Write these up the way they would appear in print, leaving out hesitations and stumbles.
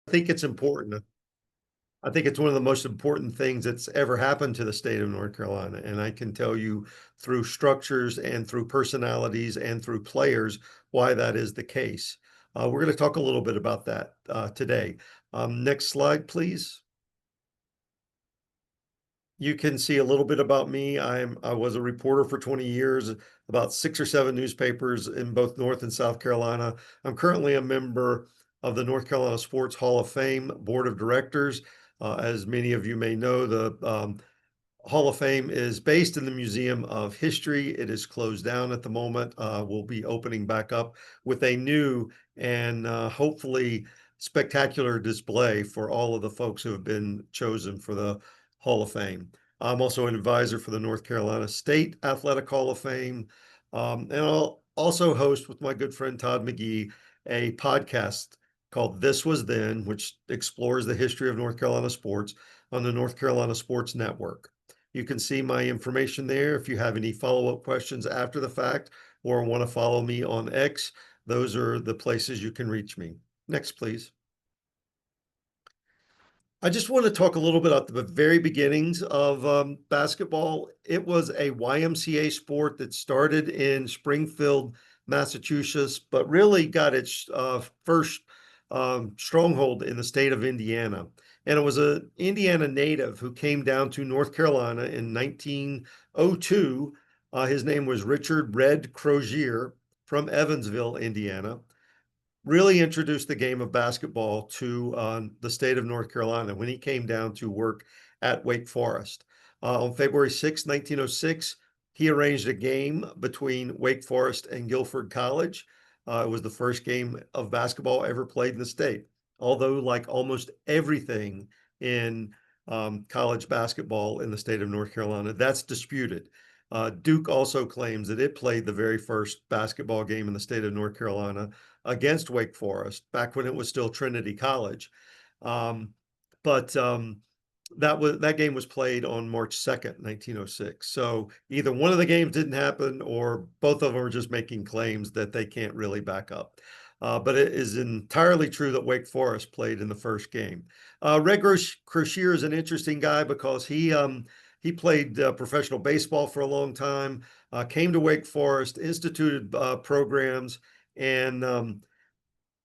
think it's important. I think it's one of the most important things that's ever happened to the state of North Carolina. And I can tell you through structures and through personalities and through players why that is the case. We're going to talk a little bit about that today. Next slide, please. You can see a little bit about me. I was a reporter for 20 years, about 6 or 7 newspapers in both North and South Carolina. I'm currently a member of the North Carolina Sports Hall of Fame Board of Directors. As many of you may know, the Hall of Fame is based in the Museum of History. It is closed down at the moment. We'll be opening back up with a new and hopefully spectacular display for all of the folks who have been chosen for the Hall of Fame. I'm also an advisor for the North Carolina State Athletic Hall of Fame. And I'll also host with my good friend Todd McGee a podcast called This Was Then, which explores the history of North Carolina sports on the North Carolina Sports Network. You can see my information there. If you have any follow-up questions after the fact or want to follow me on X, those are the places you can reach me. Next, please. I just want to talk a little bit about the very beginnings of basketball. It was a YMCA sport that started in Springfield, Massachusetts, but really got its first stronghold in the state of Indiana. And it was an Indiana native who came down to North Carolina in 1902. His name was Richard Red Crozier from Evansville, Indiana. Really introduced the game of basketball to the state of North Carolina when he came down to work at Wake Forest. On February 6, 1906, he arranged a game between Wake Forest and Guilford College. It was the first game of basketball ever played in the state. Although, like almost everything in college basketball in the state of North Carolina, that's disputed. Duke also claims that it played the very first basketball game in the state of North Carolina against Wake Forest back when it was still Trinity College. But that game was played on March 2nd, 1906. So either one of the games didn't happen or both of them are just making claims that they can't really back up. But it is entirely true that Wake Forest played in the first game. Red Crozier is an interesting guy because he played professional baseball for a long time, came to Wake Forest, instituted programs, and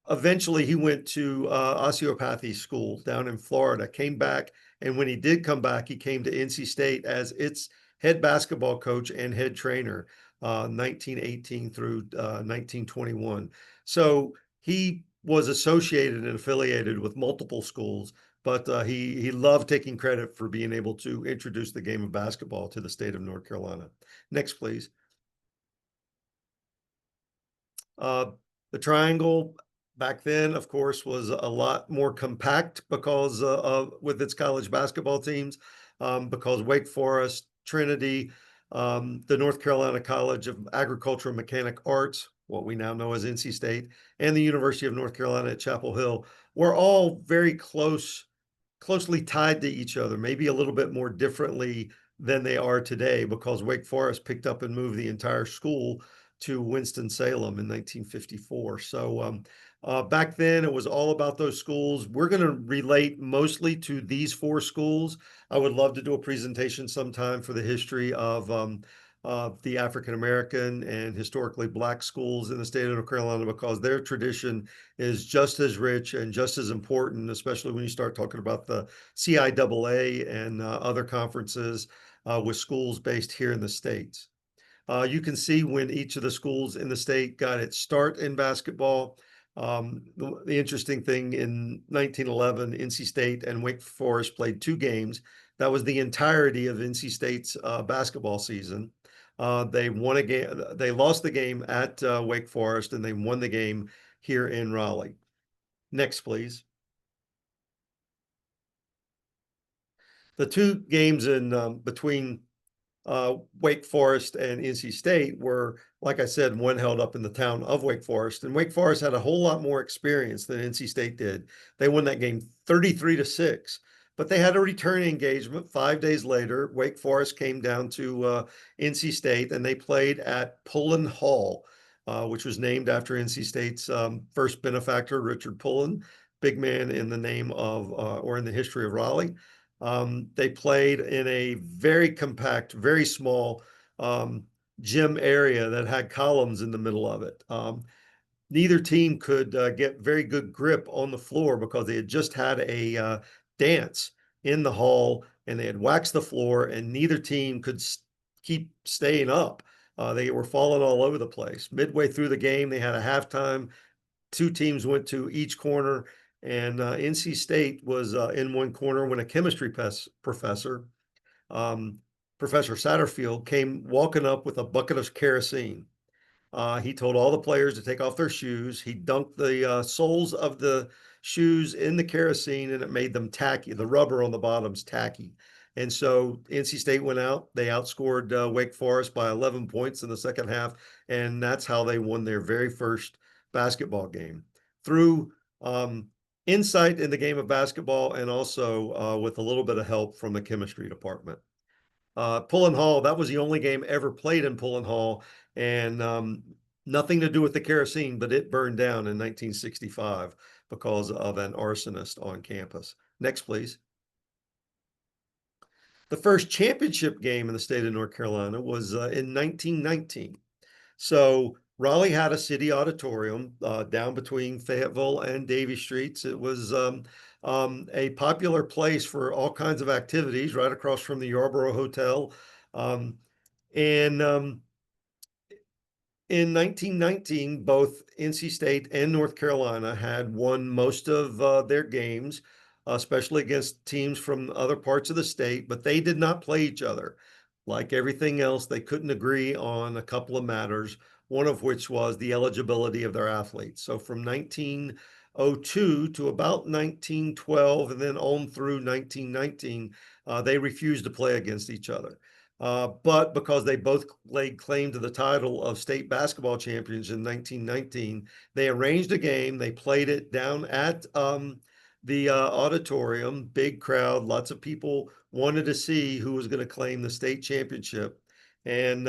eventually he went to osteopathy school down in Florida, came back, and when he did come back, he came to NC State as its head basketball coach and head trainer, 1918 through 1921. So he was associated and affiliated with multiple schools, but he loved taking credit for being able to introduce the game of basketball to the state of North Carolina. Next, please. The triangle back then, of course, was a lot more compact because with its college basketball teams, because Wake Forest, Trinity, the North Carolina College of Agriculture and Mechanic Arts, what we now know as NC State, and the University of North Carolina at Chapel Hill were all very closely tied to each other, maybe a little bit more differently than they are today because Wake Forest picked up and moved the entire school to Winston-Salem in 1954. So back then, it was all about those schools. We're going to relate mostly to these 4 schools. I would love to do a presentation sometime for the history of the African-American and historically Black schools in the state of North Carolina because their tradition is just as rich and just as important, especially when you start talking about the CIAA and other conferences with schools based here in the States. You can see when each of the schools in the state got its start in basketball. The interesting thing in 1911, NC State and Wake Forest played 2 games. That was the entirety of NC State's basketball season. They won a game. They lost the game at Wake Forest, and they won the game here in Raleigh. Next, please. The 2 games in between Wake Forest and NC State were, like I said, one held up in the town of Wake Forest, and Wake Forest had a whole lot more experience than NC State did. They won that game 33-6, but they had a return engagement 5 days later. Wake Forest came down to NC State, and they played at Pullen Hall, which was named after NC State's first benefactor, Richard Pullen. big man in the name of or in the history of Raleigh. They played in a very compact, very small gym area that had columns in the middle of it. Neither team could get very good grip on the floor because they had just had a dance in the hall and they had waxed the floor, and neither team could keep staying up. They were falling all over the place. Midway through the game, they had a halftime. Two teams went to each corner, and NC State was in one corner when a chemistry professor, um, Professor Satterfield, came walking up with a bucket of kerosene. He told all the players to take off their shoes. He dunked the soles of the shoes in the kerosene and it made them tacky. The rubber on the bottom's tacky. And so NC State went out. They outscored Wake Forest by 11 points in the second half. And that's how they won their very first basketball game through insight in the game of basketball and also with a little bit of help from the chemistry department. Pullen Hall, that was the only game ever played in Pullen Hall, and nothing to do with the kerosene, but it burned down in 1965 because of an arsonist on campus. Next, please. The first championship game in the state of North Carolina was in 1919. So Raleigh had a city auditorium down between Fayetteville and Davie Streets. It was a popular place for all kinds of activities right across from the Yarborough Hotel. Um, and in 1919, both NC State and North Carolina had won most of their games, especially against teams from other parts of the state, but they did not play each other. Like everything else, they couldn't agree on a couple of matters, one of which was the eligibility of their athletes. So from 1902 to about 1912 and then on through 1919, they refused to play against each other. But because they both laid claim to the title of state basketball champions in 1919, they arranged a game. They played it down at the auditorium, big crowd, lots of people wanted to see who was going to claim the state championship. And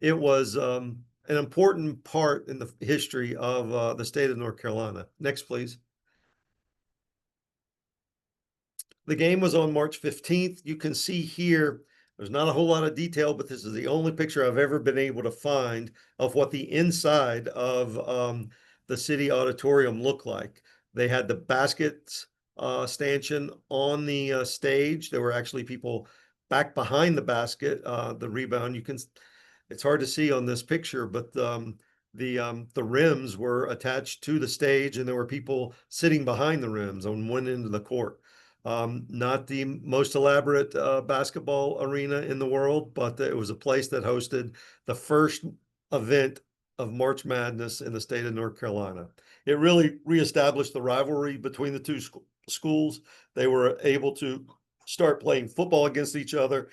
it was an important part in the history of the state of North Carolina. Next, please. The game was on March 15th. You can see here, there's not a whole lot of detail, but this is the only picture I've ever been able to find of what the inside of the city auditorium looked like. They had the baskets stanchion on the stage. There were actually people back behind the basket, the rebound. It's hard to see on this picture, but the rims were attached to the stage, and there were people sitting behind the rims on one end of the court. Not the most elaborate basketball arena in the world, but it was a place that hosted the first event of March Madness in the state of North Carolina. It really reestablished the rivalry between the two schools. They were able to start playing football against each other,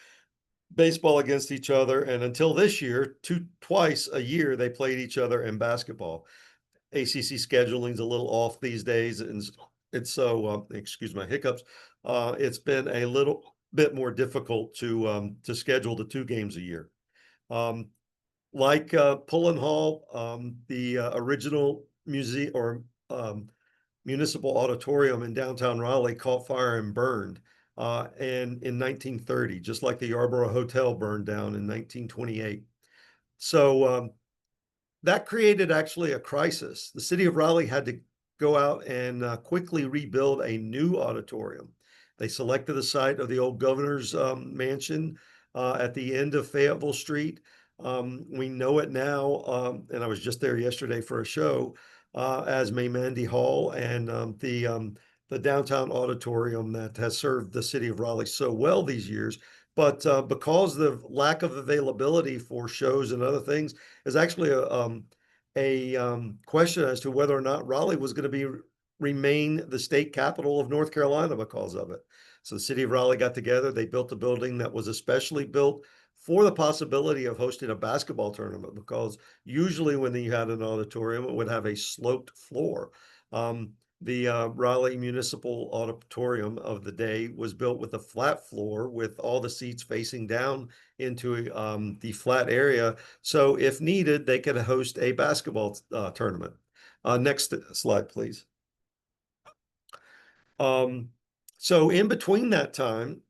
baseball against each other, and until this year, twice a year, they played each other in basketball. ACC scheduling is a little off these days, and it's so excuse my hiccups. It's been a little bit more difficult to schedule the two games a year. Like Pullen Hall, the original museum or municipal auditorium in downtown Raleigh caught fire and burned. And in 1930, just like the Yarborough Hotel burned down in 1928. So that created actually a crisis. The city of Raleigh had to go out and quickly rebuild a new auditorium. They selected the site of the old governor's mansion at the end of Fayetteville Street. We know it now, and I was just there yesterday for a show, as Maymandy Hall, and the downtown auditorium that has served the city of Raleigh so well these years. But because the lack of availability for shows and other things is actually a question as to whether or not Raleigh was going to remain the state capital of North Carolina because of it. So the city of Raleigh got together. They built a building that was especially built for the possibility of hosting a basketball tournament, because usually when you had an auditorium, it would have a sloped floor. The Raleigh Municipal Auditorium of the day was built with a flat floor with all the seats facing down into the flat area. So if needed, they could host a basketball tournament. Next slide, please. Um, so in between that time,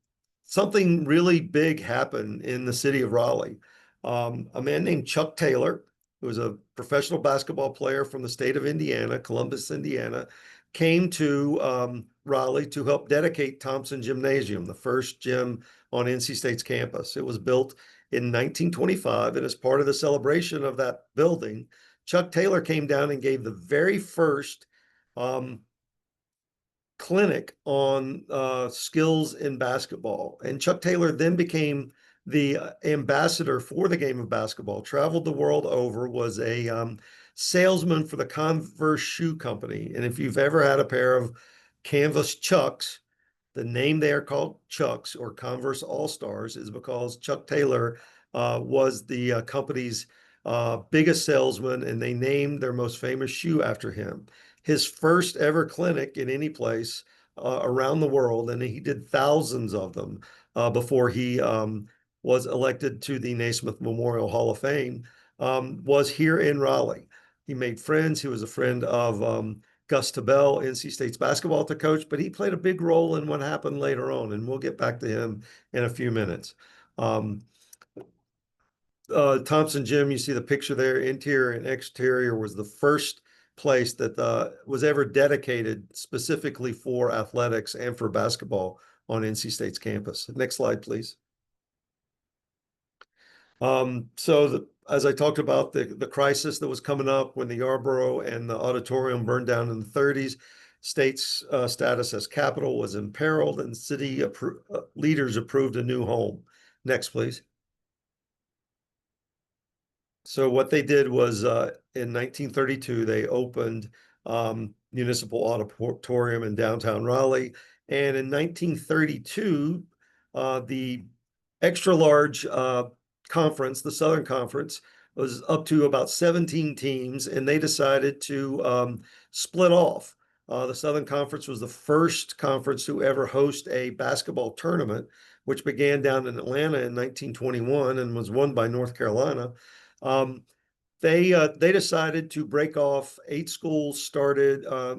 something really big happened in the city of Raleigh. A man named Chuck Taylor, who was a professional basketball player from the state of Indiana, Columbus, Indiana, came to Raleigh to help dedicate Thompson Gymnasium, the first gym on NC State's campus. It was built in 1925, and as part of the celebration of that building, Chuck Taylor came down and gave the very first um, clinic on skills in basketball. And Chuck Taylor then became the ambassador for the game of basketball, traveled the world over, was a salesman for the Converse Shoe Company. And if you've ever had a pair of canvas Chucks, the name they are called Chucks or Converse All-Stars is because Chuck Taylor was the company's biggest salesman, and they named their most famous shoe after him. His first ever clinic in any place around the world, and he did thousands of them before he was elected to the Naismith Memorial Hall of Fame, was here in Raleigh. He made friends. He was a friend of Gus Tabell, NC State's basketball coach, but he played a big role in what happened later on, and we'll get back to him in a few minutes. Thompson Gym, you see the picture there, interior and exterior, was the first place that was ever dedicated specifically for athletics and for basketball on NC State's campus. Next slide, please. As I talked about, the crisis that was coming up when the Yarborough and the auditorium burned down in the 30s, state's status as capital was imperiled, and city leaders approved a new home. Next, please. So what they did was in 1932, they opened Municipal Auditorium in downtown Raleigh. And in 1932, the extra large conference, the Southern Conference, was up to about 17 teams, and they decided to split off. The Southern Conference was the first conference to ever host a basketball tournament, which began down in Atlanta in 1921 and was won by North Carolina. They decided to break off. 8 schools started a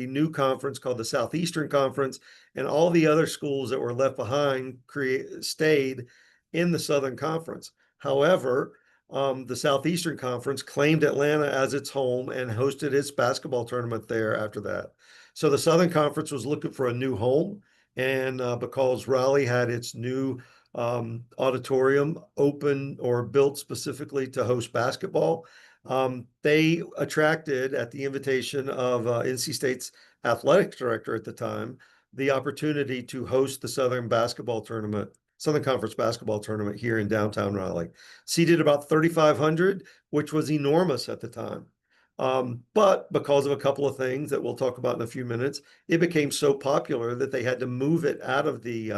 new conference called the Southeastern Conference, and all the other schools that were left behind stayed in the Southern Conference. However, the Southeastern Conference claimed Atlanta as its home and hosted its basketball tournament there after that. So the Southern Conference was looking for a new home, and because Raleigh had its new auditorium open or built specifically to host basketball, they attracted, at the invitation of NC State's athletics director at the time, the opportunity to host the Southern Conference basketball tournament here in downtown Raleigh. Seated about 3,500, which was enormous at the time. But because of a couple of things that we'll talk about in a few minutes, it became so popular that they had to move it out of the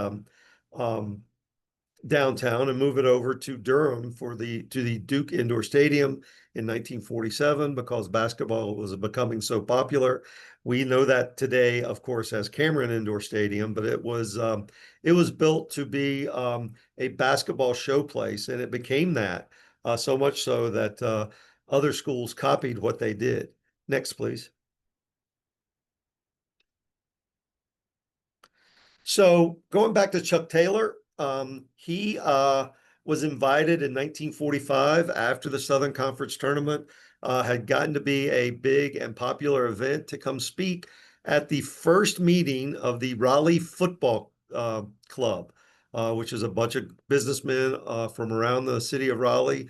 downtown and move it over to Durham to the Duke Indoor Stadium in 1947 because basketball was becoming so popular. We know that today, of course, as Cameron Indoor Stadium, but it was built to be a basketball showplace, and it became that so much so that other schools copied what they did. Next, please. So going back to Chuck Taylor, he was invited in 1945 after the Southern Conference tournament had gotten to be a big and popular event to come speak at the first meeting of the Raleigh Football Club, which is a bunch of businessmen from around the city of Raleigh.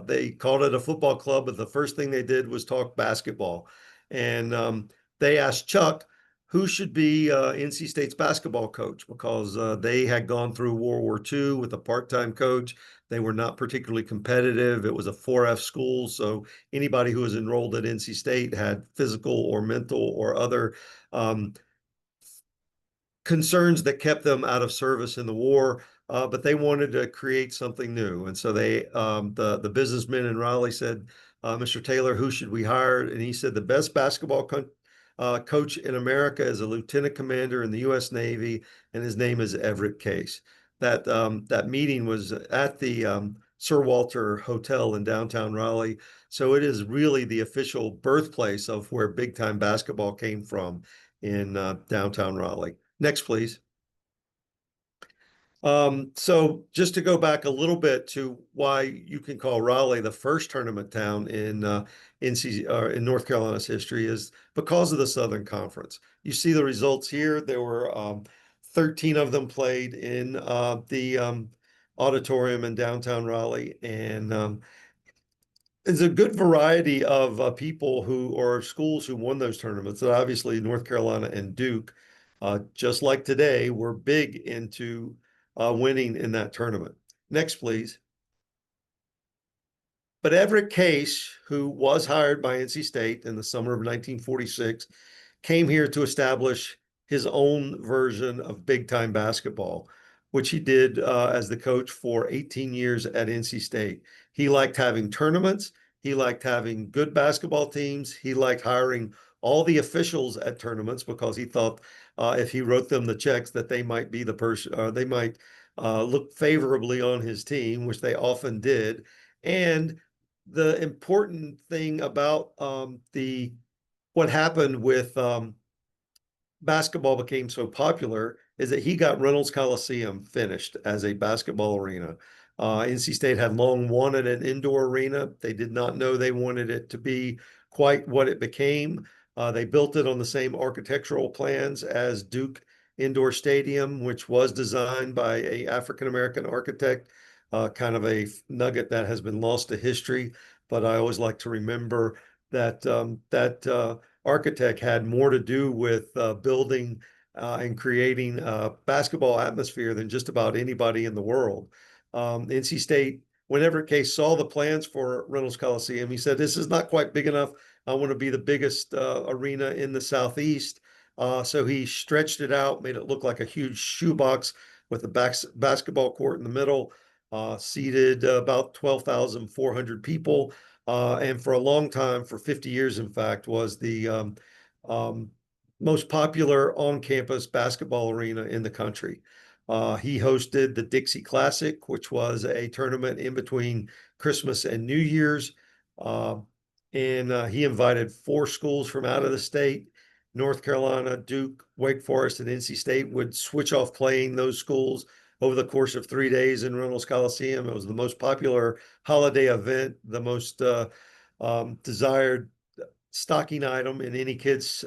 They called it a football club, but the first thing they did was talk basketball. And they asked Chuck who should be NC State's basketball coach because they had gone through World War II with a part-time coach. They were not particularly competitive. It was a 4F school, so anybody who was enrolled at NC State had physical or mental or other concerns that kept them out of service in the war, but they wanted to create something new. And so the businessmen in Raleigh said, Mr. Taylor, who should we hire? And he said, the best basketball coach in America is a lieutenant commander in the U.S. Navy, and his name is Everett Case. That meeting was at the Sir Walter Hotel in downtown Raleigh. So it is really the official birthplace of where big time basketball came from in downtown Raleigh. Next, please. So just to go back a little bit to why you can call Raleigh the first tournament town in in North Carolina's history is because of the Southern Conference. You see the results here. There were 13 of them played in the auditorium in downtown Raleigh, and there's a good variety of people who or schools who won those tournaments. So obviously, North Carolina and Duke, just like today, were big into winning in that tournament. Next, please. But Everett Case, who was hired by NC State in the summer of 1946, came here to establish his own version of big time basketball, which he did as the coach for 18 years at NC State. He liked having tournaments. He liked having good basketball teams. He liked hiring all the officials at tournaments because he thought if he wrote them the checks that they might be the person, they might look favorably on his team, which they often did. And the important thing about the what happened with basketball became so popular is that he got Reynolds Coliseum finished as a basketball arena. NC State had long wanted an indoor arena. They did not know they wanted it to be quite what it became. They built it on the same architectural plans as Duke Indoor Stadium, which was designed by a African American architect. Kind of a nugget that has been lost to history, but I always like to remember that architect had more to do with building and creating a basketball atmosphere than just about anybody in the world. NC State, whenever Case saw the plans for Reynolds Coliseum, he said, "This is not quite big enough. I want to be the biggest arena in the Southeast." So he stretched it out, made it look like a huge shoebox with a basketball court in the middle, seated about 12,400 people. And for a long time, for 50 years, in fact, was the um, most popular on-campus basketball arena in the country. He hosted the Dixie Classic, which was a tournament in between Christmas and New Year's. Uh, and he invited 4 schools from out of the state. North Carolina, Duke, Wake Forest, and NC State would switch off playing those schools over the course of 3 days in Reynolds Coliseum. It was the most popular holiday event, the most desired stocking item in any kid's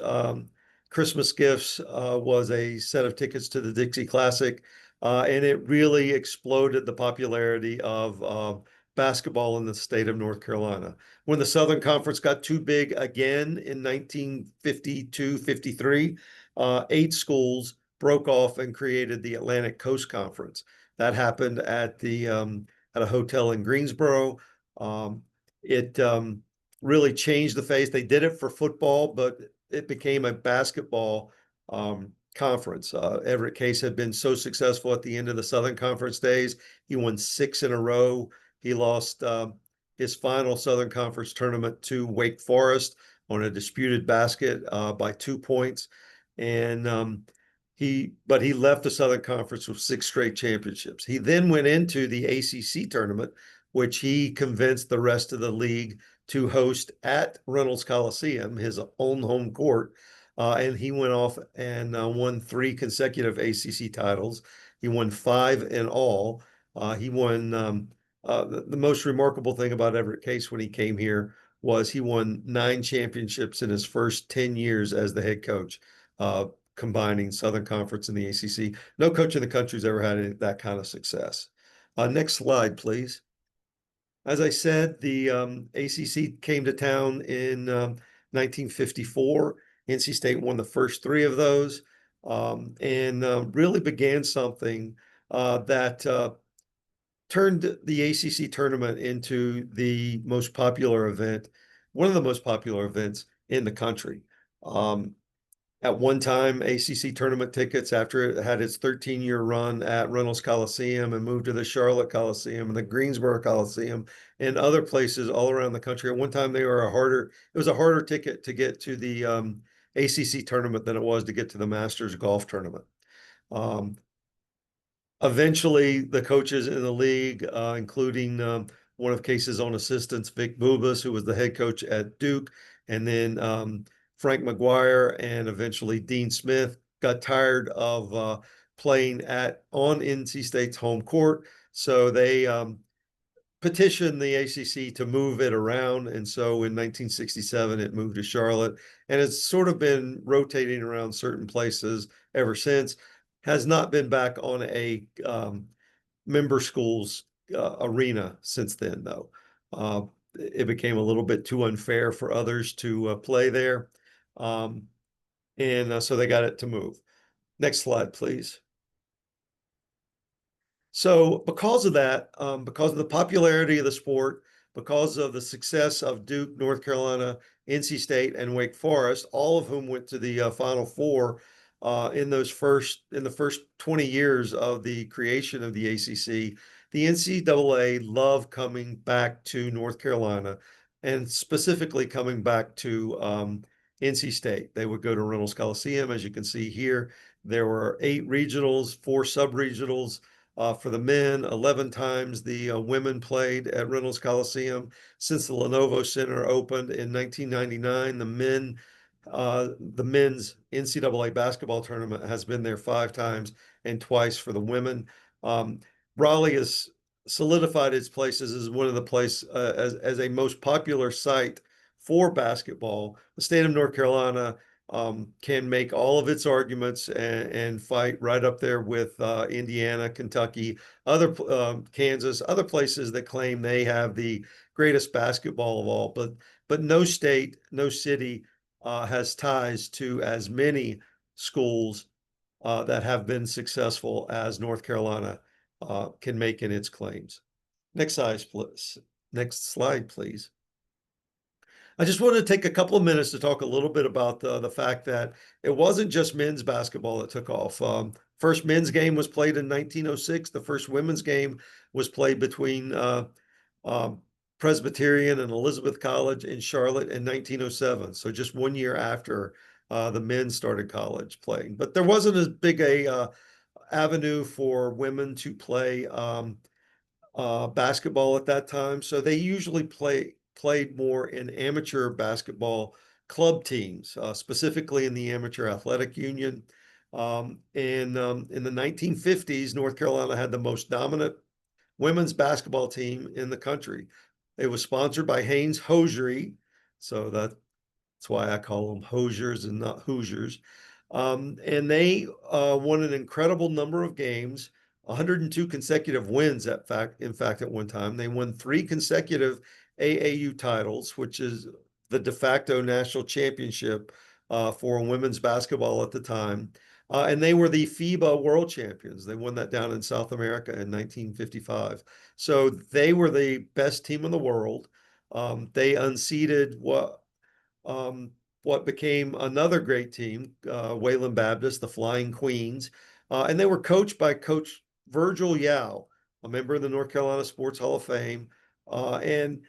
Christmas gifts was a set of tickets to the Dixie Classic. And it really exploded the popularity of basketball in the state of North Carolina. When the Southern Conference got too big again in 1952-53, 8 schools broke off and created the Atlantic Coast Conference. That happened at a hotel in Greensboro. It really changed the face. They did it for football, but it became a basketball conference. Everett Case had been so successful at the end of the Southern Conference days. He won 6 in a row. He lost his final Southern Conference tournament to Wake Forest on a disputed basket by 2 points. And he left the Southern Conference with 6 straight championships. He then went into the ACC tournament, which he convinced the rest of the league to host at Reynolds Coliseum, his own home court. And he went off and won 3 consecutive ACC titles. He won 5 in all. He won the most remarkable thing about Everett Case when he came here was he won 9 championships in his first 10 years as the head coach, combining Southern Conference and the ACC. No coach in the country's ever had that kind of success. Next slide, please. As I said, the ACC came to town in 1954. NC State won the first 3 of those and really began something that turned the ACC tournament into the most popular event, one of the most popular events in the country. At one time, ACC tournament tickets, after it had its 13-year run at Reynolds Coliseum and moved to the Charlotte Coliseum and the Greensboro Coliseum and other places all around the country. At one time, it was a harder ticket to get to the ACC tournament than it was to get to the Masters golf tournament. Eventually, the coaches in the league, including one of Case's own assistants, Vic Bubas, who was the head coach at Duke, and then Frank McGuire and eventually Dean Smith got tired of playing on NC State's home court. So they petitioned the ACC to move it around. And so in 1967, it moved to Charlotte. And it's sort of been rotating around certain places ever since. Has not been back on a member schools arena since then, though. It became a little bit too unfair for others to play there. And so they got it to move. Next slide, please. So because of that, because of the popularity of the sport, because of the success of Duke, North Carolina, NC State, and Wake Forest, all of whom went to the Final Four in the first 20 years of the creation of the ACC, the NCAA loved coming back to North Carolina, and specifically coming back to NC State. They would go to Reynolds Coliseum, as you can see here. There were 8 regionals, 4 sub-regionals. For the men, 11 times the women played at Reynolds Coliseum. Since the Lenovo Center opened in 1999, the men's NCAA basketball tournament has been there 5 times and twice for the women. Raleigh has solidified its places as one of the as a most popular site for basketball. The state of North Carolina can make all of its arguments and fight right up there with Indiana, Kentucky, Kansas, other places that claim they have the greatest basketball of all. But no state, no city has ties to as many schools that have been successful as North Carolina can make in its claims. Next slide, please. Next slide, please. I just wanted to take a couple of minutes to talk a little bit about the fact that it wasn't just men's basketball that took off. First men's game was played in 1906. The first women's game was played between Presbyterian and Elizabeth College in Charlotte in 1907. So just 1 year after the men started college playing. But there wasn't as big a avenue for women to play basketball at that time. So they usually played more in amateur basketball club teams, specifically in the Amateur Athletic Union. In the 1950s, North Carolina had the most dominant women's basketball team in the country. It was sponsored by Haynes Hosiery, so that's why I call them Hosiers and not Hoosiers. And they won an incredible number of games, 102 consecutive wins. In fact, at one time, they won 3 consecutive AAU titles, which is the de facto national championship for women's basketball at the time. And they were the FIBA world champions. They won that down in South America in 1955. So they were the best team in the world. They unseated what became another great team, Wayland Baptist, the Flying Queens. And they were coached by Coach Virgil Yao, a member of the North Carolina Sports Hall of Fame. And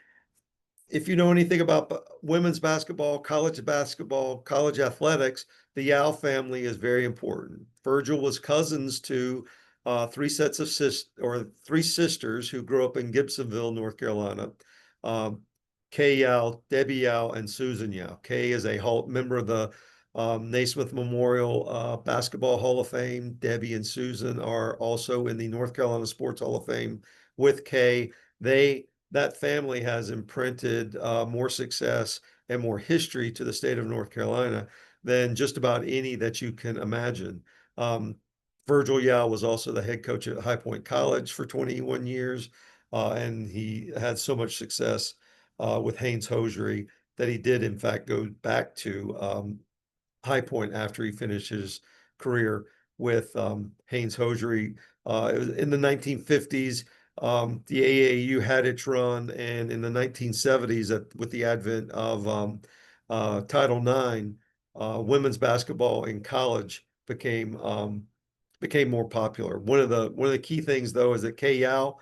if you know anything about women's basketball, college athletics, the Yao family is very important. Virgil was cousins to 3 sisters who grew up in Gibsonville, North Carolina. Kay Yao, Debbie Yao, and Susan Yao. Kay is a member of the Naismith Memorial Basketball Hall of Fame. Debbie and Susan are also in the North Carolina Sports Hall of Fame with Kay. That family has imprinted more success and more history to the state of North Carolina than just about any that you can imagine. Virgil Yao was also the head coach at High Point College for 21 years, and he had so much success with Haynes Hosiery that he did, in fact, go back to High Point after he finished his career with Haynes Hosiery. In the 1950s, the AAU had its run, and in the 1970s, with the advent of Title IX, women's basketball in college became more popular. One of the key things, though, is that Kay Yao,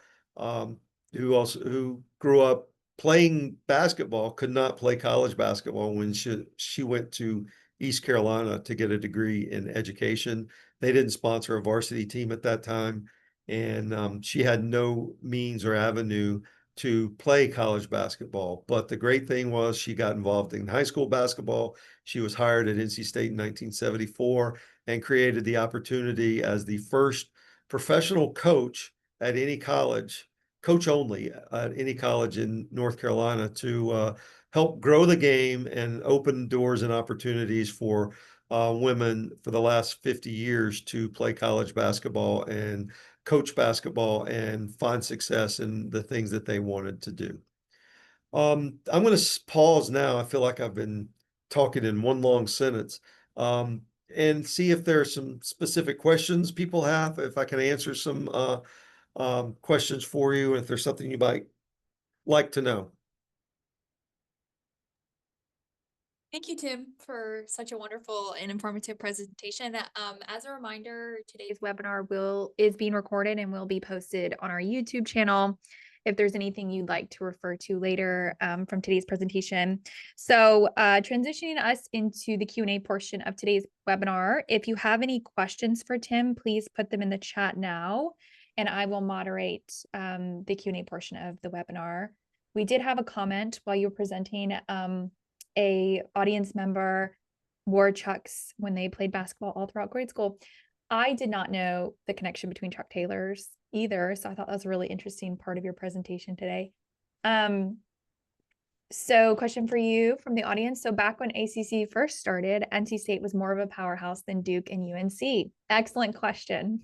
who grew up playing basketball, could not play college basketball when she went to East Carolina to get a degree in education. They didn't sponsor a varsity team at that time, and she had no means or avenue to play college basketball. But the great thing was she got involved in high school basketball. She was hired at NC State in 1974 and created the opportunity as the first professional coach at any college, coach only at any college in North Carolina, to help grow the game and open doors and opportunities for women for the last 50 years to play college basketball and coach basketball and find success in the things that they wanted to do. I'm going to pause now. I feel like I've been talking in one long sentence, and see if there are some specific questions people have, if I can answer some questions for you, if there's something you might like to know. Thank you, Tim, for such a wonderful and informative presentation. As a reminder, today's webinar is being recorded and will be posted on our YouTube channel if there's anything you'd like to refer to later from today's presentation. So transitioning us into the Q&A portion of today's webinar, if you have any questions for Tim, please put them in the chat now, and I will moderate the Q&A portion of the webinar. We did have a comment while you were presenting. A audience member wore Chucks when they played basketball all throughout grade school. I did not know the connection between Chuck Taylors either, so I thought that was a really interesting part of your presentation today. So question for you from the audience. So back when ACC first started, NC State was more of a powerhouse than Duke and UNC. Excellent question.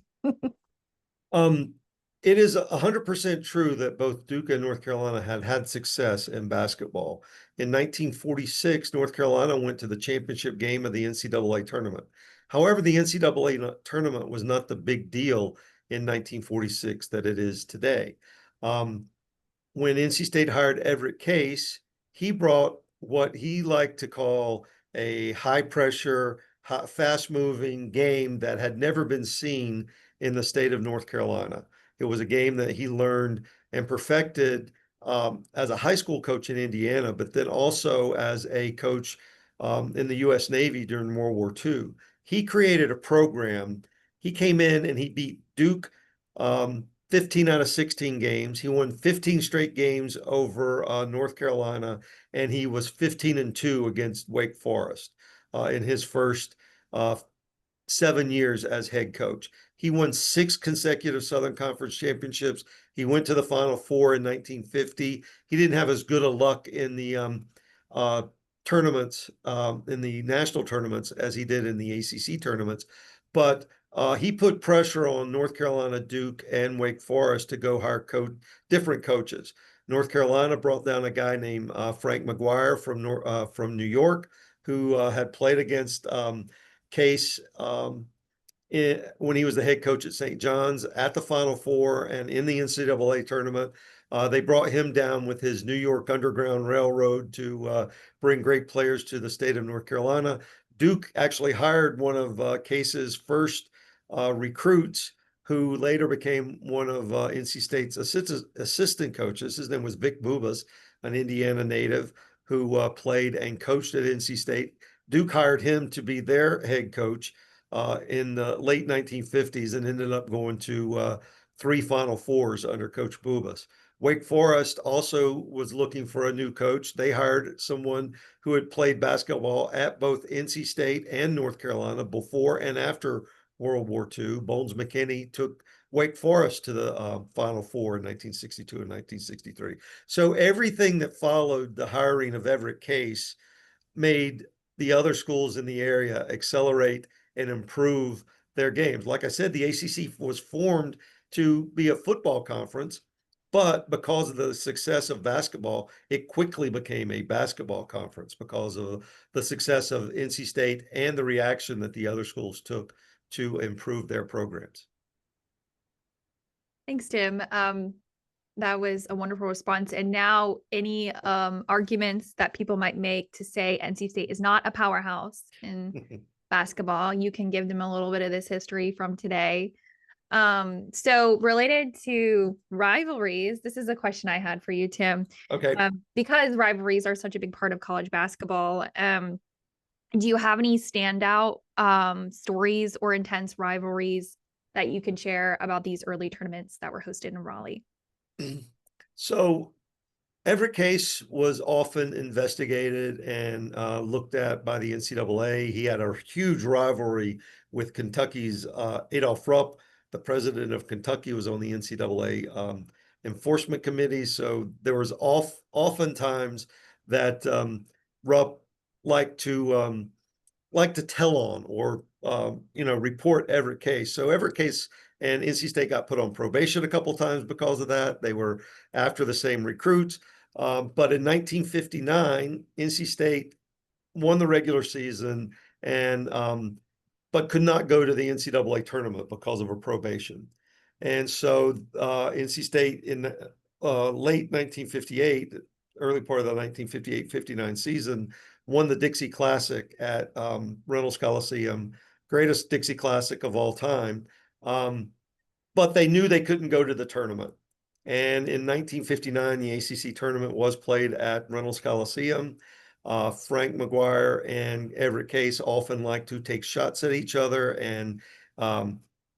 It is 100% true that both Duke and North Carolina had success in basketball. In 1946, North Carolina went to the championship game of the NCAA tournament. However, the NCAA tournament was not the big deal in 1946 that it is today. When NC State hired Everett Case, he brought what he liked to call a high pressure, fast moving game that had never been seen in the state of North Carolina. It was a game that he learned and perfected as a high school coach in Indiana, but then also as a coach in the U.S. Navy during World War II. He created a program. He came in and he beat Duke 15 out of 16 games. He won 15 straight games over North Carolina, and he was 15-2 against Wake Forest in his first 7 years as head coach. He won 6 consecutive Southern Conference championships. He went to the Final Four in 1950. He didn't have as good a luck in the tournaments, in the national tournaments, as he did in the ACC tournaments. But he put pressure on North Carolina, Duke, and Wake Forest to go hire different coaches. North Carolina brought down a guy named Frank McGuire from New York, who had played against Case when he was the head coach at St. John's at the Final Four and in the NCAA tournament. They brought him down with his New York Underground Railroad to bring great players to the state of North Carolina. Duke actually hired one of Case's first recruits, who later became one of NC State's assistant coaches. His name was Vic Bubas, an Indiana native who played and coached at NC State. Duke hired him to be their head coach in the late 1950s and ended up going to 3 Final Fours under Coach Bubas. Wake Forest also was looking for a new coach. They hired someone who had played basketball at both NC State and North Carolina before and after World War II. Bones McKinney took Wake Forest to the Final Four in 1962 and 1963. So everything that followed the hiring of Everett Case made the other schools in the area accelerate and improve their games. Like I said, the ACC was formed to be a football conference, but because of the success of basketball, it quickly became a basketball conference because of the success of NC State and the reaction that the other schools took to improve their programs. Thanks, Tim. That was a wonderful response. And now any arguments that people might make to say NC State is not a powerhouse in basketball, you can give them a little bit of this history from today. So related to rivalries, this is a question I had for you, Tim. Okay. Because rivalries are such a big part of college basketball, do you have any standout stories or intense rivalries that you can share about these early tournaments that were hosted in Raleigh? So Everett case was often investigated and looked at by the NCAA. He had a huge rivalry with Kentucky's Adolph Rupp. The president of Kentucky was on the NCAA enforcement committee. So there was oftentimes that Rupp liked to tell on or report Everett case. So Everett case and NC State got put on probation a couple times because of that. They were after the same recruits. But in 1959, NC State won the regular season and but could not go to the NCAA tournament because of a probation. And so NC State in late 1958, early part of the 1958-59 season, won the Dixie Classic at Reynolds Coliseum, greatest Dixie Classic of all time. But they knew they couldn't go to the tournament. And in 1959, the ACC tournament was played at Reynolds Coliseum. Frank McGuire and Everett Case often like to take shots at each other and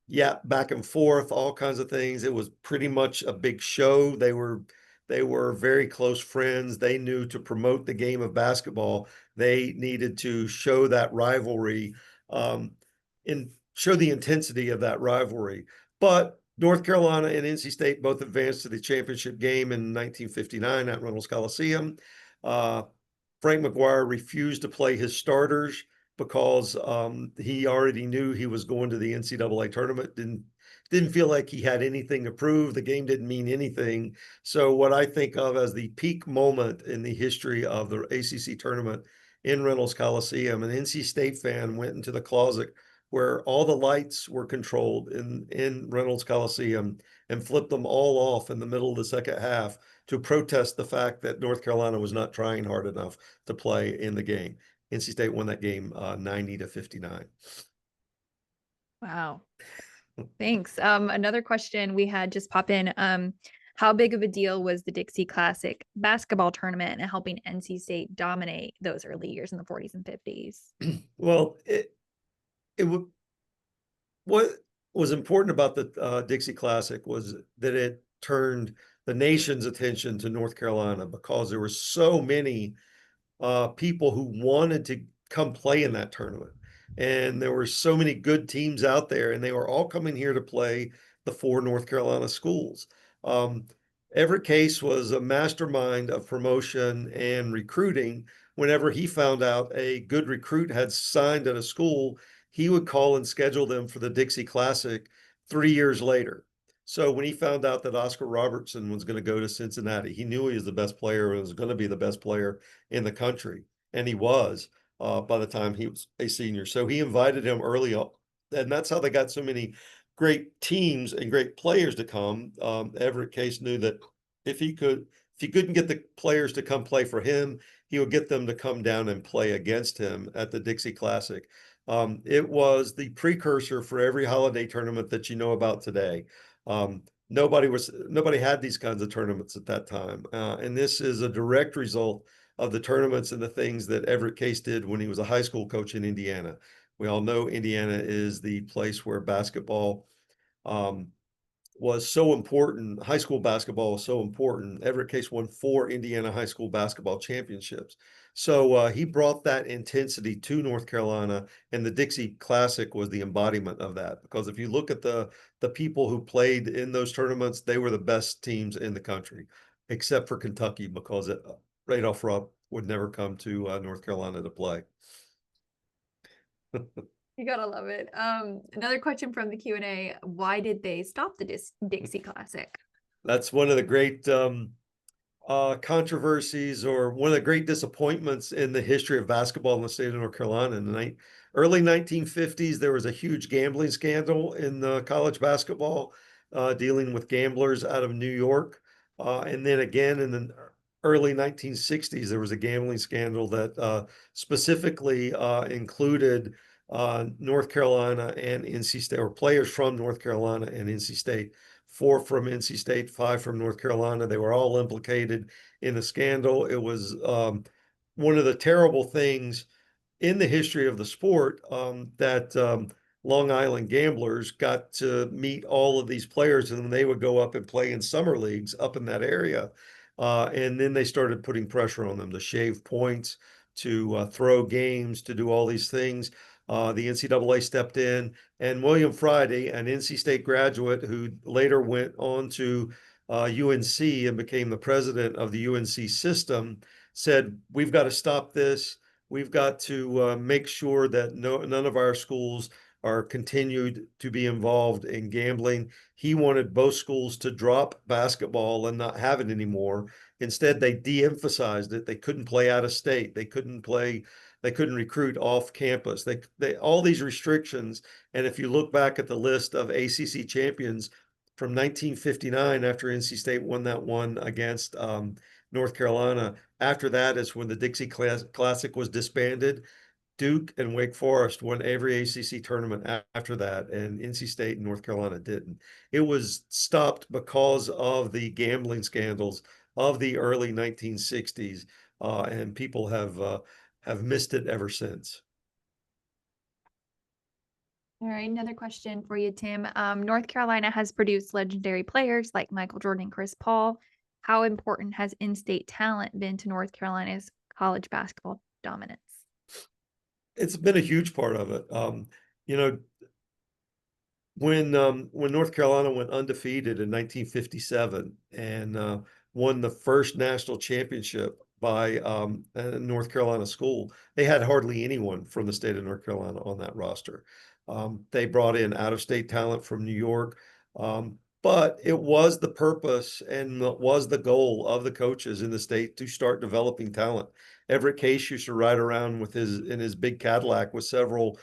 yeah, back and forth, all kinds of things. It was pretty much a big show. They were very close friends. They knew to promote the game of basketball, they needed to show that rivalry and show the intensity of that rivalry. But North Carolina and NC State both advanced to the championship game in 1959 at Reynolds Coliseum. Frank McGuire refused to play his starters because he already knew he was going to the NCAA tournament. Didn't feel like he had anything to prove. The game didn't mean anything. So what I think of as the peak moment in the history of the ACC tournament in Reynolds Coliseum, an NC State fan went into the closet where all the lights were controlled in Reynolds Coliseum and flipped them all off in the middle of the second half to protest the fact that North Carolina was not trying hard enough to play in the game. NC State won that game 90-59. Wow. Thanks. Another question we had just pop in. How big of a deal was the Dixie Classic basketball tournament and helping NC State dominate those early years in the 40s and 50s? Well, what was important about the Dixie Classic was that it turned the nation's attention to North Carolina because there were so many people who wanted to come play in that tournament. And there were so many good teams out there, and they were all coming here to play the four North Carolina schools. Um, Everett Case was a mastermind of promotion and recruiting. Whenever he found out a good recruit had signed at a school, he would call and schedule them for the Dixie Classic 3 years later. So when he found out that Oscar Robertson was going to go to Cincinnati, he knew he was the best player and was going to be the best player in the country. And he was by the time he was a senior. So he invited him early on. And that's how they got so many great teams and great players to come. Everett Case knew that if he couldn't get the players to come play for him, he would get them to come down and play against him at the Dixie Classic. It was the precursor for every holiday tournament that you know about today. Nobody had these kinds of tournaments at that time. And this is a direct result of the tournaments and the things that Everett Case did when he was a high school coach in Indiana. We all know Indiana is the place where basketball was so important. High school basketball was so important. Everett Case won 4 Indiana high school basketball championships. So he brought that intensity to North Carolina, and the Dixie Classic was the embodiment of that. Because if you look at the people who played in those tournaments, they were the best teams in the country, except for Kentucky, because Adolph Rupp would never come to North Carolina to play. You gotta love it. Another question from the Q&A. Why did they stop the Dixie Classic? That's one of the great controversies, or one of the great disappointments in the history of basketball in the state of North Carolina. In the early 1950s, there was a huge gambling scandal in college basketball, dealing with gamblers out of New York. And then again in the early 1960s, there was a gambling scandal that specifically included North Carolina and NC State, or players from North Carolina and NC State. 4 from NC State, 5 from North Carolina. They were all implicated in the scandal. It was one of the terrible things in the history of the sport, that Long Island gamblers got to meet all of these players, and then they would go up and play in summer leagues up in that area. And then they started putting pressure on them to shave points, to throw games, to do all these things. The NCAA stepped in, and William Friday, an NC State graduate who later went on to UNC and became the president of the UNC system, said, "We've got to stop this. We've got to make sure that none of our schools are continued to be involved in gambling." He wanted both schools to drop basketball and not have it anymore. Instead, they de-emphasized it. They couldn't play out of state. They couldn't recruit off campus. They all these restrictions. And if you look back at the list of ACC champions from 1959, after NC State won that one against North Carolina, after that is when the Dixie Classic was disbanded. Duke and Wake Forest won every ACC tournament after that, and NC State and North Carolina didn't. It was stopped because of the gambling scandals of the early 1960s, and people have missed it ever since. All right, another question for you, Tim. North Carolina has produced legendary players like Michael Jordan and Chris Paul. How important has in-state talent been to North Carolina's college basketball dominance? It's been a huge part of it. You know, when North Carolina went undefeated in 1957 and won the first national championship by a North Carolina school, they had hardly anyone from the state of North Carolina on that roster. They brought in out-of-state talent from New York, but it was the purpose and was the goal of the coaches in the state to start developing talent. Everett Case used to ride around with his big Cadillac with several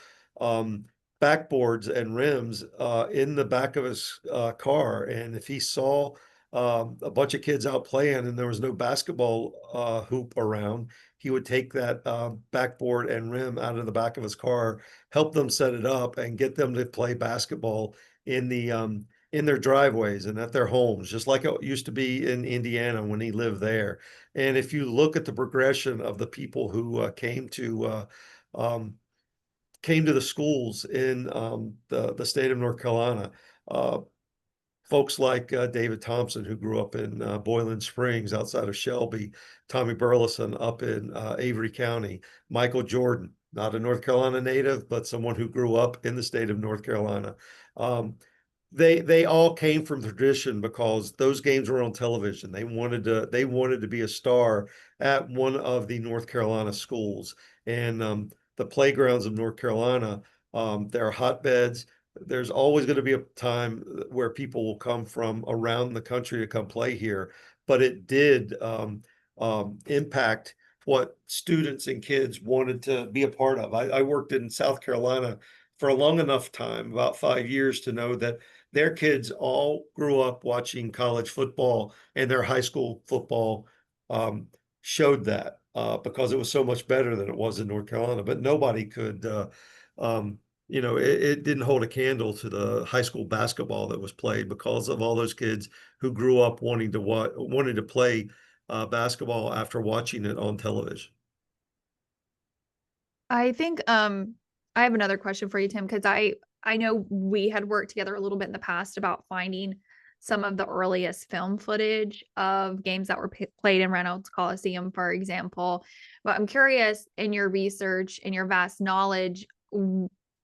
backboards and rims in the back of his car. And if he saw a bunch of kids out playing and there was no basketball hoop around, he would take that backboard and rim out of the back of his car, help them set it up, and get them to play basketball in their driveways and at their homes, just like it used to be in Indiana when he lived there. And if you look at the progression of the people who came to the schools in the state of North Carolina. Folks like David Thompson, who grew up in Boylan Springs outside of Shelby, Tommy Burleson up in Avery County, Michael Jordan, not a North Carolina native, but someone who grew up in the state of North Carolina. They all came from tradition because those games were on television. They wanted to be a star at one of the North Carolina schools, and the playgrounds of North Carolina, they're hotbeds. There's always going to be a time where people will come from around the country to come play here, but it did impact what students and kids wanted to be a part of. I worked in South Carolina for a long enough time, about 5 years, to know that their kids all grew up watching college football, and their high school football showed that because it was so much better than it was in North Carolina. But nobody could, it didn't hold a candle to the high school basketball that was played because of all those kids who grew up wanting to play basketball after watching it on television. I think I have another question for you, Tim, because I know we had worked together a little bit in the past about finding some of the earliest film footage of games that were played in Reynolds Coliseum, for example. But I'm curious, in your research and your vast knowledge,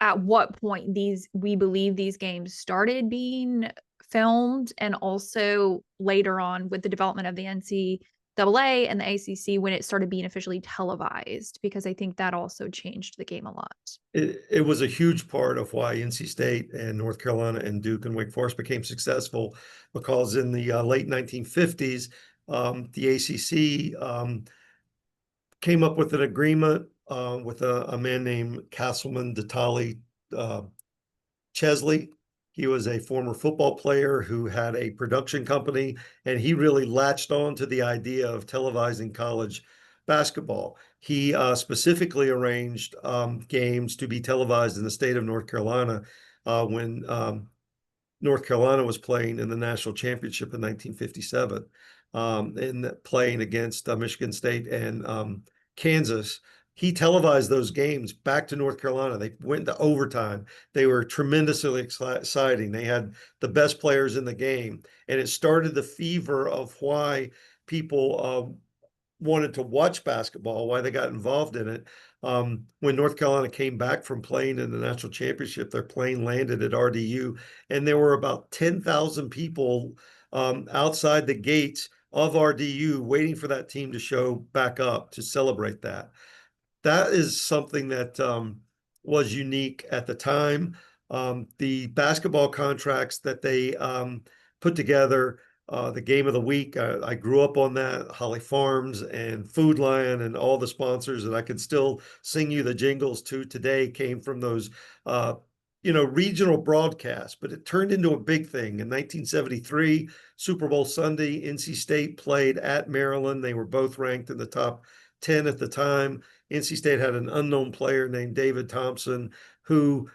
at what point we believe these games started being filmed, and also later on with the development of the NCAA and the ACC when it started being officially televised, because I think that also changed the game a lot. It was a huge part of why NC State and North Carolina and Duke and Wake Forest became successful, because in the late 1950s, the ACC came up with an agreement with a man named Castleman Detali Chesley. He was a former football player who had a production company, and he really latched on to the idea of televising college basketball. He specifically arranged games to be televised in the state of North Carolina when North Carolina was playing in the national championship in 1957, and playing against Michigan State and Kansas. He televised those games back to North Carolina. They went to overtime. They were tremendously exciting. They had the best players in the game, and it started the fever of why people wanted to watch basketball, why they got involved in it. When North Carolina came back from playing in the national championship, their plane landed at RDU, and there were about 10,000 people outside the gates of RDU waiting for that team to show back up to celebrate that. That is something that was unique at the time. The basketball contracts that they put together, the game of the week, I grew up on that, Holly Farms and Food Lion and all the sponsors that I can still sing you the jingles to today came from those, regional broadcasts, but it turned into a big thing. In 1973, Super Bowl Sunday, NC State played at Maryland. They were both ranked in the top 10 at the time. NC State had an unknown player named David Thompson who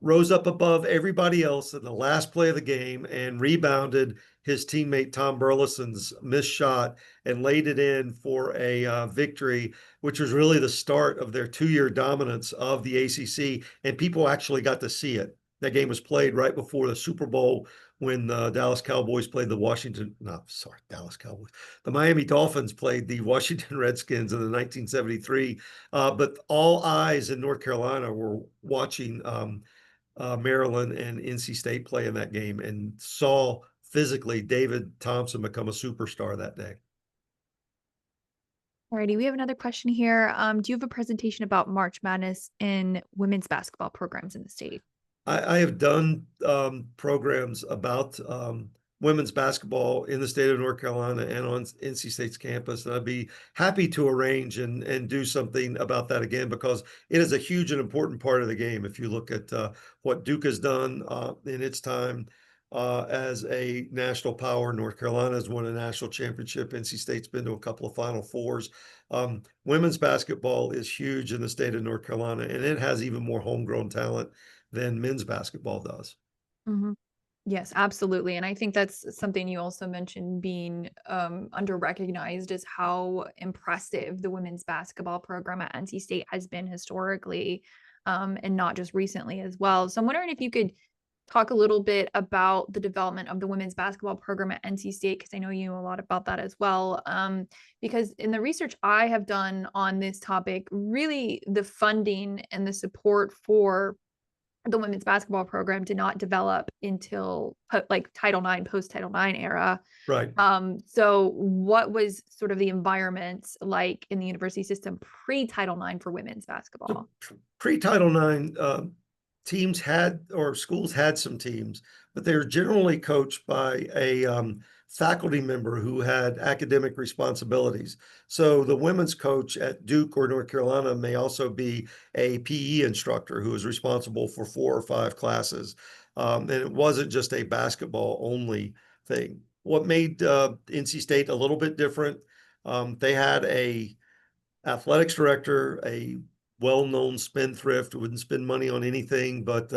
rose up above everybody else in the last play of the game and rebounded his teammate Tom Burleson's missed shot and laid it in for a victory, which was really the start of their 2-year dominance of the ACC. And people actually got to see it. That game was played right before the Super Bowl when the Dallas Cowboys played Dallas Cowboys. The Miami Dolphins played the Washington Redskins in the 1973. But all eyes in North Carolina were watching Maryland and NC State play in that game and saw physically David Thompson become a superstar that day. Alrighty, we have another question here. Do you have a presentation about March Madness in women's basketball programs in the state? I have done programs about women's basketball in the state of North Carolina and on NC State's campus. And I'd be happy to arrange and do something about that again, because it is a huge and important part of the game. If you look at what Duke has done in its time as a national power, North Carolina has won a national championship. NC State's been to a couple of Final Fours. Women's basketball is huge in the state of North Carolina, and it has even more homegrown talent than men's basketball does. Mm-hmm. Yes, absolutely. And I think that's something you also mentioned being under-recognized is how impressive the women's basketball program at NC State has been historically, and not just recently as well. So I'm wondering if you could talk a little bit about the development of the women's basketball program at NC State, because I know you know a lot about that as well. Because in the research I have done on this topic, really the funding and the support for the women's basketball program did not develop until like Title IX, post Title IX era. Right. So what was sort of the environment like in the university system pre-Title IX for women's basketball? So pre-Title IX, teams had, or schools had some teams, but they were generally coached by a faculty member who had academic responsibilities. So the women's coach at Duke or North Carolina may also be a PE instructor who is responsible for 4 or 5 classes. And it wasn't just a basketball only thing. What made NC State a little bit different, they had a athletics director, a well-known spendthrift who wouldn't spend money on anything, but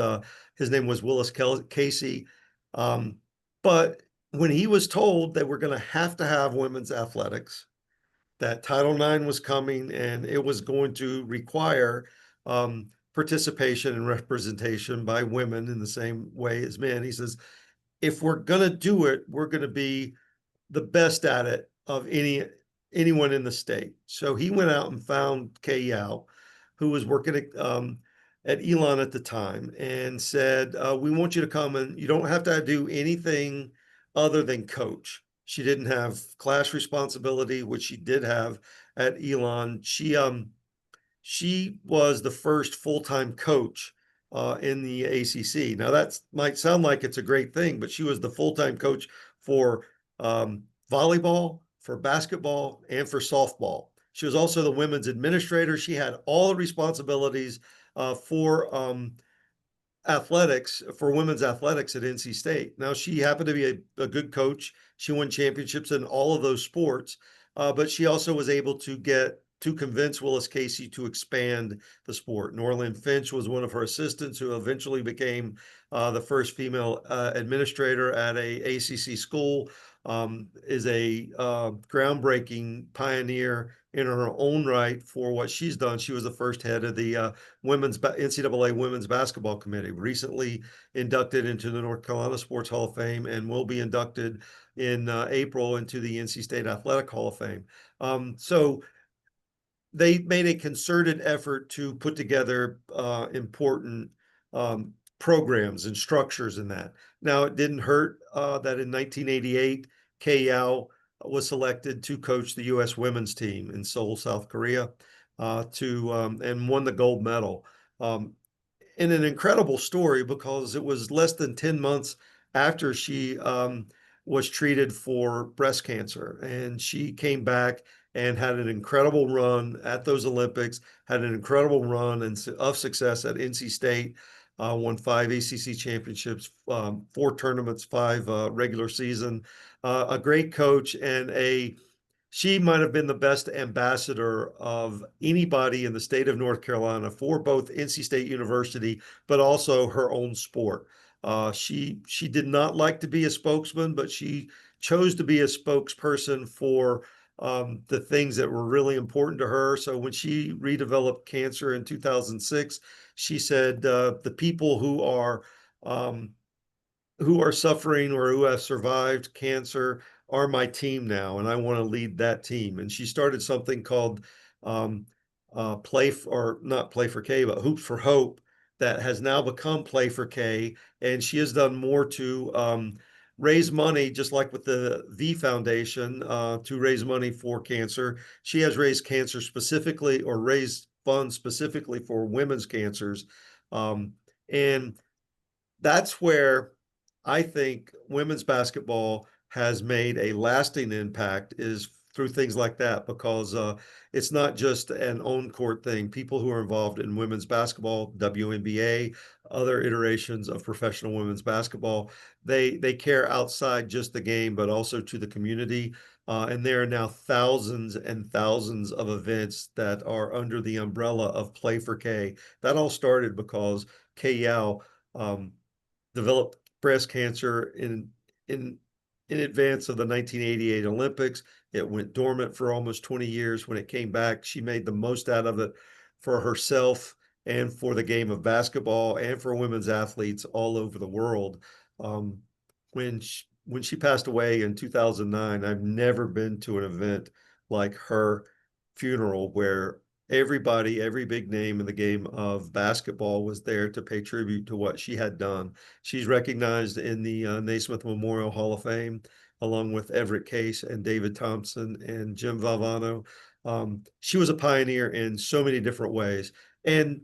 his name was Willis Casey. But when he was told that we're going to have women's athletics, that Title IX was coming and it was going to require participation and representation by women in the same way as men, he says, if we're going to do it, we're going to be the best at it of anyone in the state. So he went out and found Kay Yao, who was working at Elon at the time, and said, we want you to come, and you don't have to do anything other than coach. She didn't have class responsibility, which she did have at Elon. She was the first full-time coach in the ACC. Now that might sound like it's a great thing, but she was the full-time coach for volleyball, for basketball, and for softball. She was also the women's administrator. She had all the responsibilities for athletics, for women's athletics at NC State. Now, she happened to be a good coach. She won championships in all of those sports, but she also was able to convince Willis Casey to expand the sport. Norlin Finch was one of her assistants who eventually became the first female administrator at a ACC school, is a groundbreaking pioneer in her own right for what she's done. She was the first head of the NCAA Women's Basketball Committee, recently inducted into the North Carolina Sports Hall of Fame, and will be inducted in April into the NC State Athletic Hall of Fame. So they made a concerted effort to put together important programs and structures in that. Now, it didn't hurt that in 1988, Kay Yao was selected to coach the U.S. women's team in Seoul, South Korea, and won the gold medal. Um, in an incredible story, because it was less than 10 months after she was treated for breast cancer. And she came back and had an incredible run at those Olympics, had an incredible run of success at NC State, won 5 ACC championships, 4 tournaments, 5 regular season, a great coach, and she might have been the best ambassador of anybody in the state of North Carolina for both NC State University, but also her own sport. She did not like to be a spokesman, but she chose to be a spokesperson for the things that were really important to her. So when she redeveloped cancer in 2006, she said, the people um, who are suffering or who have survived cancer are my team now, and I want to lead that team. And she started something called um, or not Play for K, but Hoops for Hope, that has now become Play for K. And she has done more to raise money, just like with the V Foundation, to raise money for cancer. She has raised cancer specifically, or raised funds specifically for women's cancers. And that's where I think women's basketball has made a lasting impact, is through things like that, because it's not just an on court thing. People who are involved in women's basketball, WNBA, other iterations of professional women's basketball, they care outside just the game, but also to the community. And there are now thousands and thousands of events that are under the umbrella of Play for K. That all started because Kay Yao um, developed breast cancer in in advance of the 1988 Olympics. It went dormant for almost 20 years. When it came back, she made the most out of it for herself and for the game of basketball and for women's athletes all over the world. Um, when she passed away in 2009, I've never been to an event like her funeral, where everybody, every big name in the game of basketball was there to pay tribute to what she had done. She's recognized in the Naismith Memorial Hall of Fame, along with Everett Case and David Thompson and Jim Valvano. She was a pioneer in so many different ways. And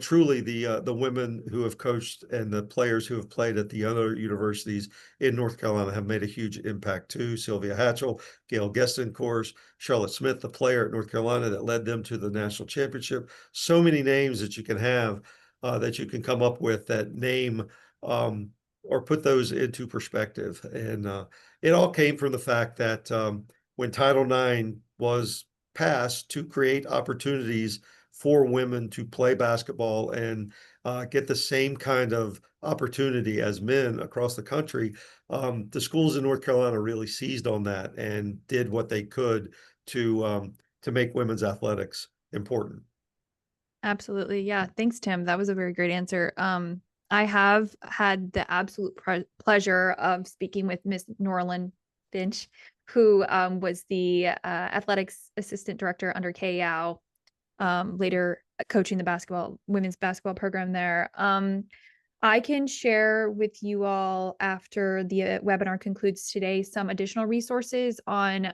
truly, the women who have coached and the players who have played at the other universities in North Carolina have made a huge impact too. Sylvia Hatchell, Gail Geston, of course, Charlotte Smith, the player at North Carolina that led them to the national championship. So many names that you can have, that you can come up with, that name um, or put those into perspective. And it all came from the fact that when Title IX was passed to create opportunities for women to play basketball and get the same kind of opportunity as men across the country, the schools in North Carolina really seized on that and did what they could to make women's athletics important. Absolutely. Yeah. Thanks, Tim. That was a very great answer. I have had the absolute pleasure of speaking with Miss Norlin Finch, who was the athletics assistant director under Kay Yao, later coaching the women's basketball program there. I can share with you all after the webinar concludes today some additional resources on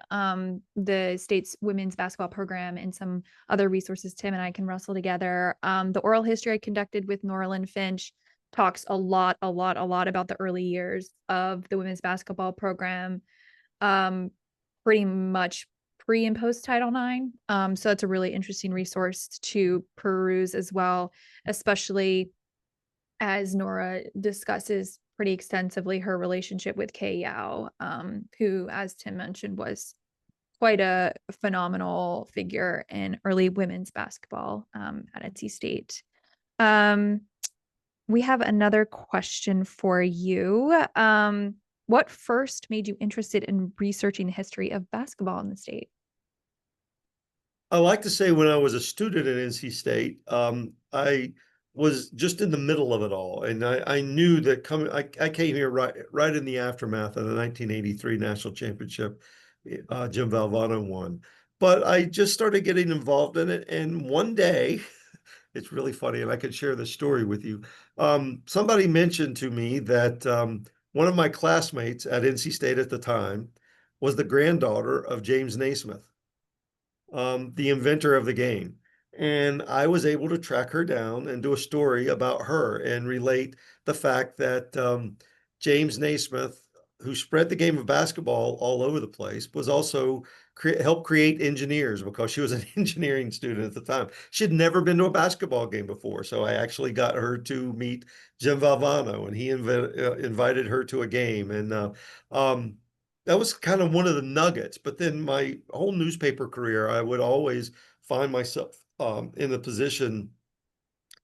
the state's women's basketball program and some other resources Tim and I can wrestle together. The oral history I conducted with Norlin Finch talks a lot about the early years of the women's basketball program, pretty much pre and post Title IX. So that's a really interesting resource to peruse as well, especially as Nora discusses pretty extensively her relationship with Kay Yao, who, as Tim mentioned, was quite a phenomenal figure in early women's basketball at NC State. We have another question for you. What first made you interested in researching the history of basketball in the state? I like to say when I was a student at NC State, I was just in the middle of it all, and I knew that coming. I came here right in the aftermath of the 1983 national championship. Jim Valvano won, but I just started getting involved in it, and one day, it's really funny, and I could share this story with you. Somebody mentioned to me that one of my classmates at NC State at the time was the granddaughter of James Naismith, the inventor of the game. And I was able to track her down and do a story about her and relate the fact that James Naismith, who spread the game of basketball all over the place, was also helped create engineers because she was an engineering student at the time. She'd never been to a basketball game before. So I actually got her to meet Jim Valvano, and he invited her to a game. And um, that was kind of one of the nuggets. But then my whole newspaper career, I would always find myself in a position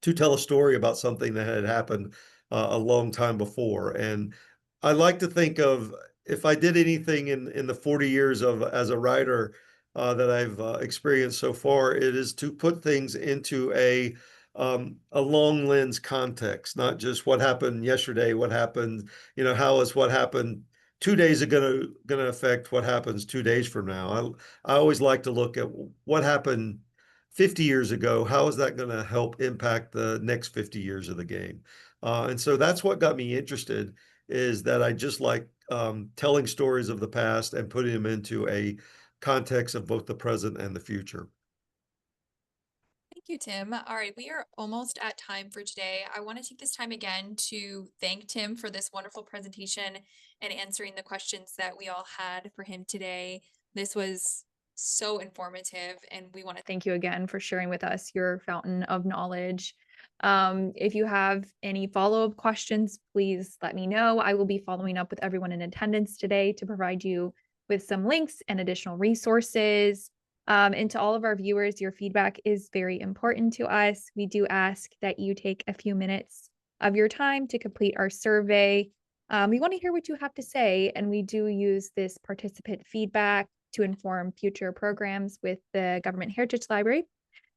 to tell a story about something that had happened a long time before. And I like to think of, if I did anything in the 40 years of as a writer that I've experienced so far, it is to put things into a long lens context, not just what happened yesterday, what happened, how is what happened 2 days ago going to affect what happens 2 days from now. I always like to look at what happened 50 years ago. How is that going to help impact the next 50 years of the game? And so that's what got me interested, is that I just like telling stories of the past and putting them into a context of both the present and the future. Thank you, Tim. All right, we are almost at time for today. I want to take this time again to thank Tim for this wonderful presentation and answering the questions that we all had for him today. This was so informative, and we want to thank you again for sharing with us your fountain of knowledge. If you have any follow-up questions, please let me know. I will be following up with everyone in attendance today to provide you with some links and additional resources. And to all of our viewers, your feedback is very important to us. We do ask that you take a few minutes of your time to complete our survey. We want to hear what you have to say, and we do use this participant feedback to inform future programs with the Government Heritage Library.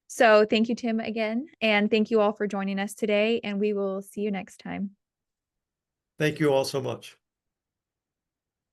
So thank you, Tim, again, and thank you all for joining us today, and we will see you next time. Thank you all so much.